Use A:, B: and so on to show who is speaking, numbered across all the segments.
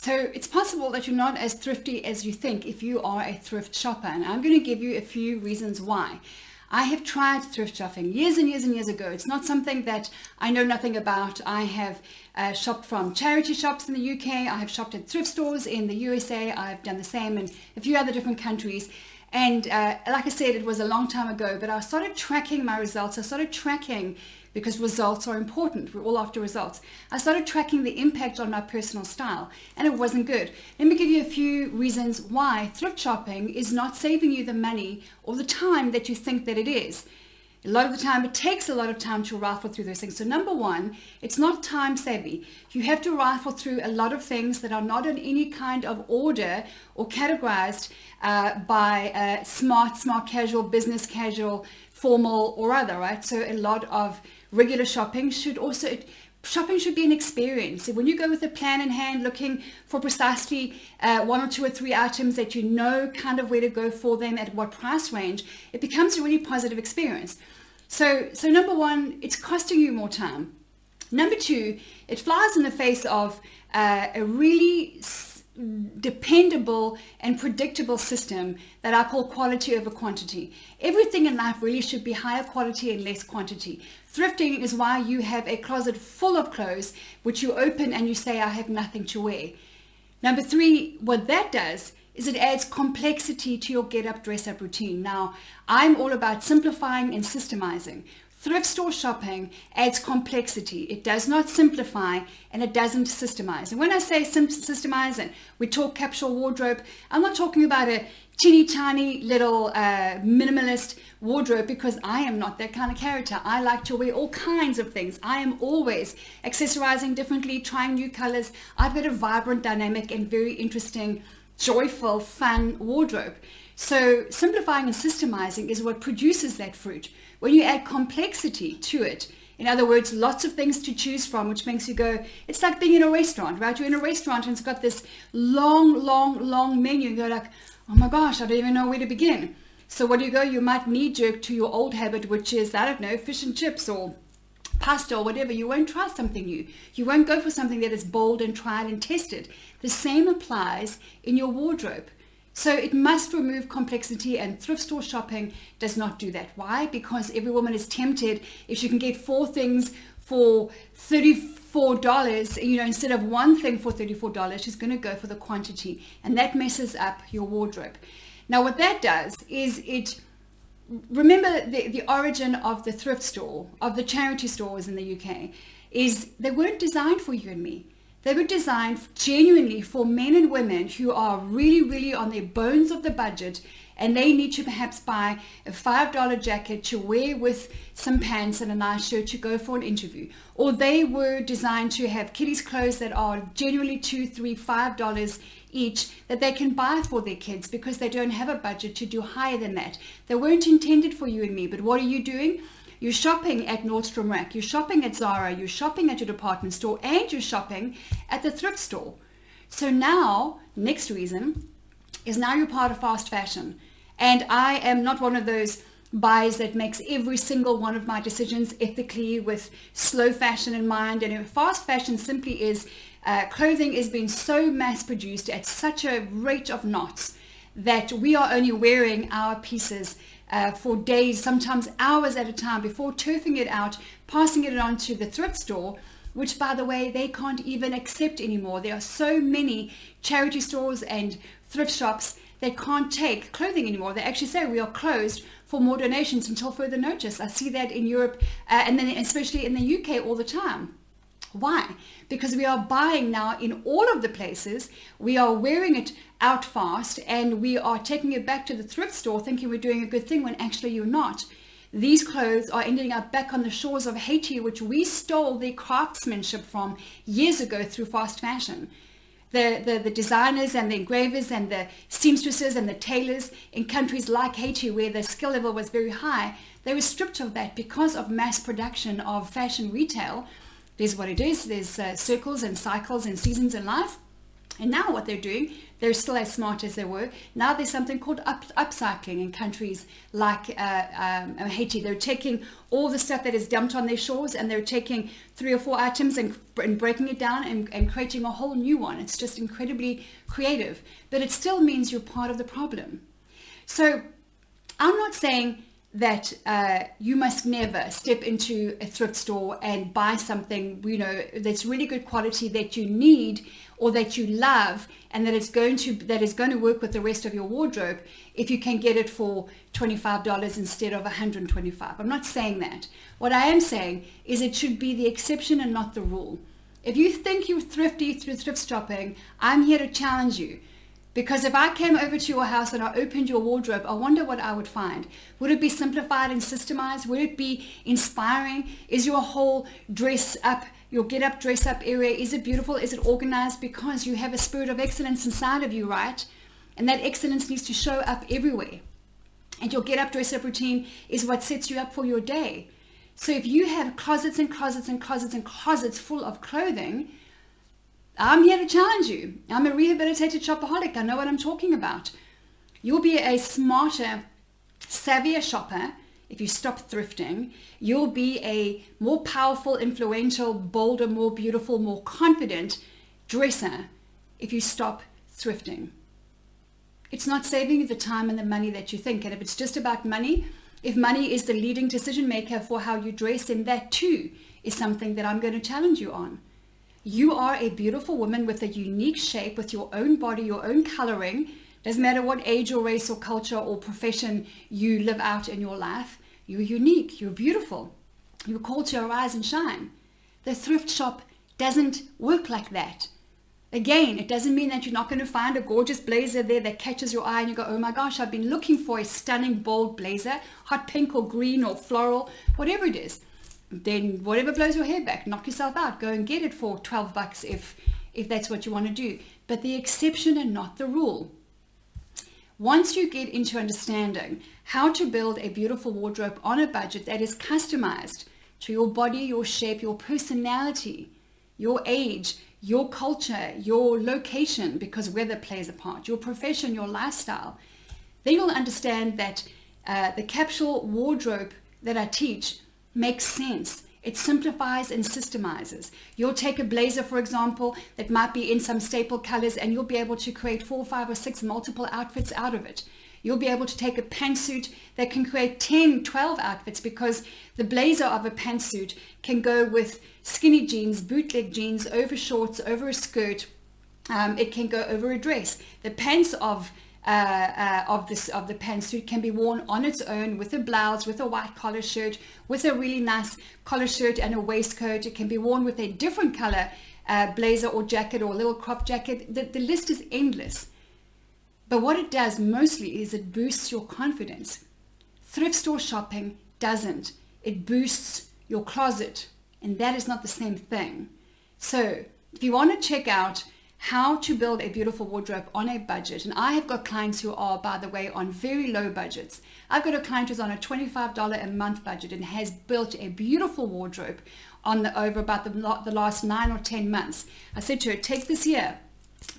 A: So it's possible that you're not as thrifty as you think if you are a thrift shopper. And I'm going to give you a few reasons why. I have tried thrift shopping years and years and years ago. It's not something that I know nothing about. I have shopped from charity shops in the UK. I have shopped at thrift stores in the USA. I've done the same in a few other different countries. And like I said, it was a long time ago, but I started tracking my results. I started tracking, because results are important. We're all after results. I started tracking the impact on my personal style, and it wasn't good. Let me give you a few reasons why thrift shopping is not saving you the money or the time that you think that it is. A lot of the time, it takes a lot of time to rifle through those things. So number one, it's not time savvy. You have to rifle through a lot of things that are not in any kind of order or categorized by smart casual, business casual, formal or other, right? So a lot of regular shopping should be an experience. When you go with a plan in hand, looking for precisely one or two or three items that you know kind of where to go for them at what price range, it becomes a really positive experience. So number one, it's costing you more time. Number two, it flies in the face of a really dependable and predictable system that I call quality over quantity. Everything in life really should be higher quality and less quantity. Thrifting is why you have a closet full of clothes which you open and you say, I have nothing to wear. Number three, what that does is it adds complexity to your get up, dress up routine. Now, I'm all about simplifying and systemizing. Thrift store shopping adds complexity. It does not simplify and it doesn't systemize. And when I say systemize and we talk capsule wardrobe, I'm not talking about a teeny tiny little minimalist wardrobe, because I am not that kind of character. I like to wear all kinds of things. I am always accessorizing differently, trying new colors. I've got a vibrant, dynamic, and very interesting, joyful, fun wardrobe. So simplifying and systemizing is what produces that fruit. When you add complexity to it, in other words, lots of things to choose from, which makes you go, it's like being in a restaurant, right? You're in a restaurant and it's got this long menu. You're like, oh my gosh, I don't even know where to begin. So what do you go? You might knee jerk to your old habit, which is, I don't know, fish and chips or pasta or whatever. You won't try something new. You won't go for something that is bold and tried and tested. The same applies in your wardrobe. So it must remove complexity, and thrift store shopping does not do that. Why? Because every woman is tempted, if she can get 4 things for $34, instead of 1 thing for $34, she's going to go for the quantity, and that messes up your wardrobe. Now what that does is remember the origin of the thrift store, of the charity stores in the UK, is they weren't designed for you and me. They were designed genuinely for men and women who are really on their bones of the budget, and they need to perhaps buy a $5 jacket to wear with some pants and a nice shirt to go for an interview. Or they were designed to have kiddies clothes that are genuinely $2, $3, $5 each that they can buy for their kids because they don't have a budget to do higher than that. They weren't intended for you and me, but what are you doing? You're shopping at Nordstrom Rack, you're shopping at Zara, you're shopping at your department store, and you're shopping at the thrift store. So now, next reason is now you're part of fast fashion. And I am not one of those buys that makes every single one of my decisions ethically with slow fashion in mind. And fast fashion simply is clothing is being so mass produced at such a rate of knots that we are only wearing our pieces for days, sometimes hours at a time, before turfing it out, passing it on to the thrift store, which, by the way, they can't even accept anymore. There are so many charity stores and thrift shops that can't take clothing anymore. They actually say we are closed for more donations until further notice. I see that in Europe and then especially in the UK all the time. Why? Because we are buying now in all of the places, we are wearing it out fast, and we are taking it back to the thrift store thinking we're doing a good thing when actually you're not. These clothes are ending up back on the shores of Haiti, which we stole their craftsmanship from years ago through fast fashion. The designers and the engravers and the seamstresses and the tailors in countries like Haiti, where the skill level was very high, they were stripped of that because of mass production of fashion retail. There's what it is. There's circles and cycles and seasons in life. And now what they're doing, they're still as smart as they were. Now there's something called upcycling in countries like Haiti. They're taking all the stuff that is dumped on their shores, and they're taking 3 or 4 items and breaking it down and creating a whole new one. It's just incredibly creative, but it still means you're part of the problem. So I'm not saying that you must never step into a thrift store and buy something, that's really good quality that you need or that you love, and that is going to work with the rest of your wardrobe if you can get it for $25 instead of $125. I'm not saying that. What I am saying is it should be the exception and not the rule. If you think you're thrifty through thrift shopping, I'm here to challenge you. Because if I came over to your house and I opened your wardrobe, I wonder what I would find. Would it be simplified and systemized? Would it be inspiring? Is your whole dress up, your get up, dress up area, is it beautiful? Is it organized? Because you have a spirit of excellence inside of you, right? And that excellence needs to show up everywhere. And your get up, dress up routine is what sets you up for your day. So if you have closets and closets and closets and closets full of clothing, I'm here to challenge you. I'm a rehabilitated shopaholic. I know what I'm talking about. You'll be a smarter, savvier shopper if you stop thrifting. You'll be a more powerful, influential, bolder, more beautiful, more confident dresser if you stop thrifting. It's not saving you the time and the money that you think. And if it's just about money, if money is the leading decision maker for how you dress, then that too is something that I'm going to challenge you on. You are a beautiful woman with a unique shape, with your own body, your own coloring. Doesn't matter what age or race or culture or profession you live out in your life. You're unique. You're beautiful. You're called to arise and shine. The thrift shop doesn't work like that. Again, it doesn't mean that you're not going to find a gorgeous blazer there that catches your eye and you go, oh my gosh, I've been looking for a stunning bold blazer, hot pink or green or floral, whatever it is. Then whatever blows your hair back, knock yourself out, go and get it for $12 if that's what you want to do. But the exception and not the rule. Once you get into understanding how to build a beautiful wardrobe on a budget that is customized to your body, your shape, your personality, your age, your culture, your location, because weather plays a part, your profession, your lifestyle, then you'll understand that the capsule wardrobe that I teach makes sense. It simplifies and systemizes. You'll take a blazer, for example, that might be in some staple colors, and you'll be able to create 4, 5, or 6 multiple outfits out of it. You'll be able to take a pantsuit that can create 10, 12 outfits, because the blazer of a pantsuit can go with skinny jeans, bootleg jeans, over shorts, over a skirt. It can go over a dress. The pants of the pantsuit can be worn on its own with a blouse, with a white collar shirt, with a really nice collar shirt and a waistcoat. It can be worn with a different color blazer or jacket or a little crop jacket. The list is endless. But what it does mostly is it boosts your confidence. Thrift store shopping doesn't. It boosts your closet, and that is not the same thing. So if you want to check out how to build a beautiful wardrobe on a budget. And I have got clients who are, by the way, on very low budgets. I've got a client who's on a $25 a month budget and has built a beautiful wardrobe over about the last 9 or 10 months. I said to her, take this year,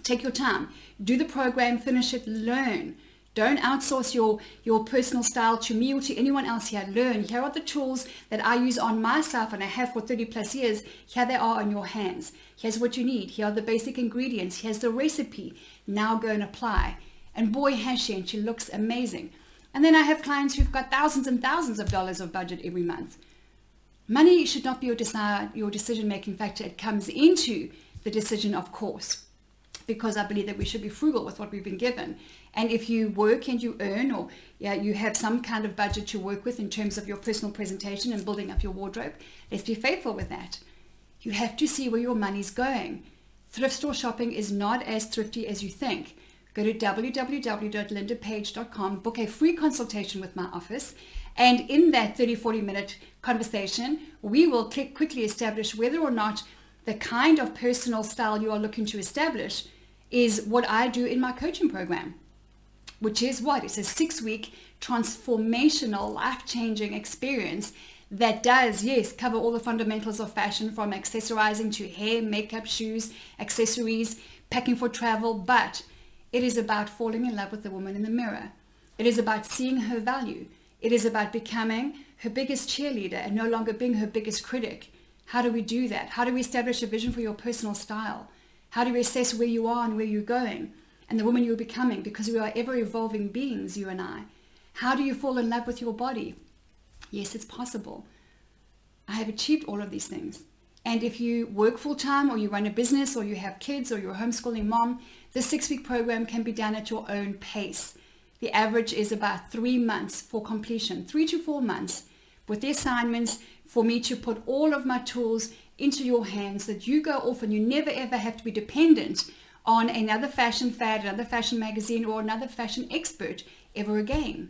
A: take your time, do the program, finish it, learn. Don't outsource your personal style to me or to anyone else here. Learn. Here are the tools that I use on myself and I have for 30 plus years. Here they are in your hands. Here's what you need. Here are the basic ingredients. Here's the recipe. Now go and apply. And boy, has she, and she looks amazing. And then I have clients who've got thousands and thousands of dollars of budget every month. Money should not be your decision-making factor. It comes into the decision, of course, because I believe that we should be frugal with what we've been given. And if you work and you earn, or you have some kind of budget to work with in terms of your personal presentation and building up your wardrobe, let's be faithful with that. You have to see where your money's going. Thrift store shopping is not as thrifty as you think. Go to www.lindapage.com, book a free consultation with my office, and in that 30-40 minute conversation, we will quickly establish whether or not the kind of personal style you are looking to establish is what I do in my coaching program, which is what? It's a 6-week transformational, life-changing experience that does, yes, cover all the fundamentals of fashion, from accessorizing to hair, makeup, shoes, accessories, packing for travel, but it is about falling in love with the woman in the mirror. It is about seeing her value. It is about becoming her biggest cheerleader and no longer being her biggest critic. How do we do that? How do we establish a vision for your personal style? How do we assess where you are and where you're going and the woman you're becoming? Because we are ever evolving beings, you and I. How do you fall in love with your body? Yes, it's possible. I have achieved all of these things. And if you work full-time, or you run a business, or you have kids, or you're a homeschooling mom, this 6-week program can be done at your own pace. The average is about 3 months for completion, 3 to 4 months, with the assignments for me to put all of my tools into your hands, so that you go off and you never ever have to be dependent on another fashion fad, another fashion magazine, or another fashion expert ever again.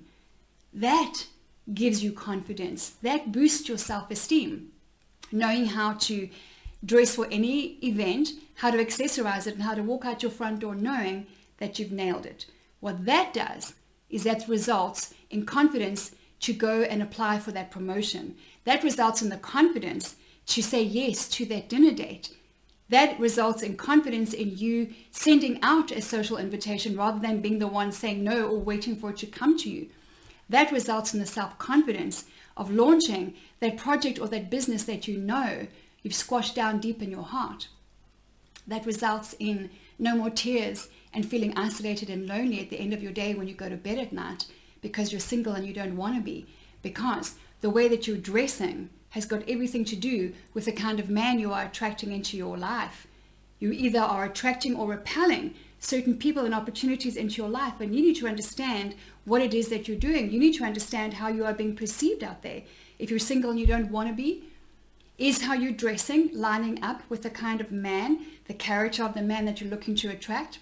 A: That gives you confidence. That boosts your self-esteem. Knowing how to dress for any event, how to accessorize it, and how to walk out your front door knowing that you've nailed it. What that does is that results in confidence to go and apply for that promotion. That results in the confidence to say yes to that dinner date. That results in confidence in you sending out a social invitation rather than being the one saying no or waiting for it to come to you. That results in the self-confidence of launching that project or that business that you know you've squashed down deep in your heart. That results in no more tears and feeling isolated and lonely at the end of your day when you go to bed at night because you're single and you don't want to be, because the way that you're dressing has got everything to do with the kind of man you are attracting into your life. You either are attracting or repelling certain people and opportunities into your life, and you need to understand what it is that you're doing. You need to understand how you are being perceived out there. If you're single and you don't want to be, is how you're dressing lining up with the kind of man, the character of the man that you're looking to attract?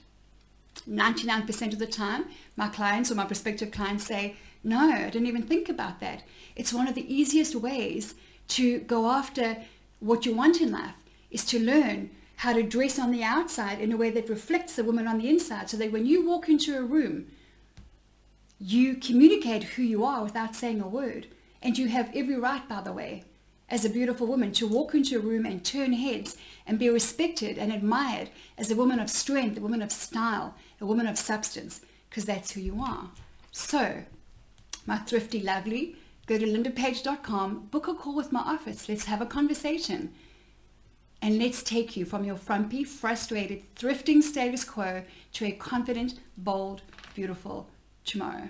A: 99% of the time, my clients or my prospective clients say, no, I didn't even think about that. It's one of the easiest ways to go after what you want in life, is to learn how to dress on the outside in a way that reflects the woman on the inside, so that when you walk into a room, you communicate who you are without saying a word. And you have every right, by the way, as a beautiful woman, to walk into a room and turn heads and be respected and admired as a woman of strength, a woman of style, a woman of substance, because that's who you are. So, my thrifty lovely, go to lindapage.com, book a call with my office. Let's have a conversation. And let's take you from your frumpy, frustrated, thrifting status quo to a confident, bold, beautiful tomorrow.